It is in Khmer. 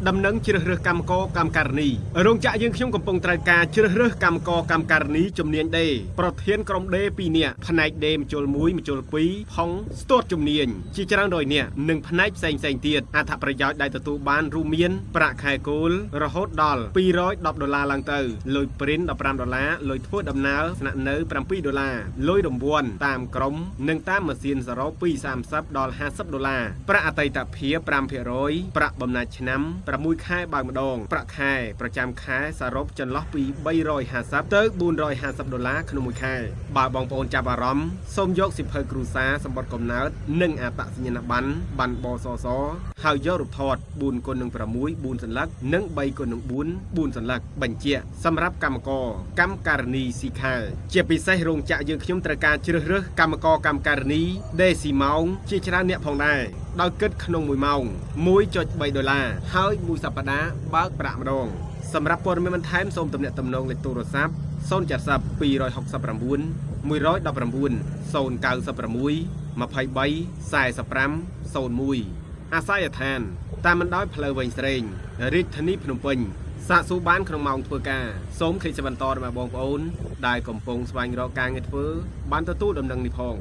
ដំណឹងជ្រើសរើសកម្មករកម្មការិនីរោងចក្រយើងខ្ញុំកំពុងត្រូវការជ្រើសរើសកម្មករកម្មការិនីជំនាញដេរប្រធានក្រុមដេរ2នាក់ផ្នែកដេរមជុល1មជុល2ផុងស្ទាត់ជំនាញជាច្រើនរយនាក់និងផ្នែកផ្សេងទៀតអត្ថប្រយោជន៍ដែលទទួលបានរួមមានប្រាក់ខែគោលរហូតដល់$210ឡើងទៅលុយព្រីន$15លុយធ្វើដំណើរស្នាក់នៅ$7លុយរង្វាន់តាមក្រុមនិងតាមម៉ាស៊ីនសរុបពី$30ដល់$50ប្រាក់អតីតភាព5%ប្រាក់បំណាច់ឆ្នាំ6ខែបើម្ដងប្រាក់ខែប្រចាំខែសរុបចន្លោះពី$350ទៅ$450ក្នុងមួយខែបើបងប្អូនចាប់អារម្មណ៍សូមយកសិភៅគ្រួសារសម្បត្តិកំណើតនិងអត្តសញ្ញាណប័ណ្ណបសសហើយយករូបថត4x6 4សន្លឹកនិង3x4 4សន្លឹកបញ្ជាក់សម្រាប់កម្មករកម្មការិនីស៊ីខែជាពិសេសរោងចក្រយើងខ្ញុំត្រូវការជ្រើសរើសកម្មករកម្មការិនីដេស៊ីម៉ោងជាច្រើនអ្នកផងដែរដោយគិតក្នុង1ម៉ោង$1.3ហើយមួយសប្តាហ៍បើកប្រាក់ម្ដងសម្រាប់ព័ត៌មានបន្ថែមសូមទំនាក់ទំនងលេខទូរស័ព្ទ070 269 119 096 23 45 01អាស័យដ្ឋានតាមបណ្ដោយផ្លូវវែងស្រេងរាជធានីភ្នំពេញសាកសួរបានក្នុងម៉ោងធ្វើការសូមខិតសបន្តរបស់បងប្អូនដែលកំពុងស្វែងរកការងារធ្វើបានទទួលដំណឹងនេះផង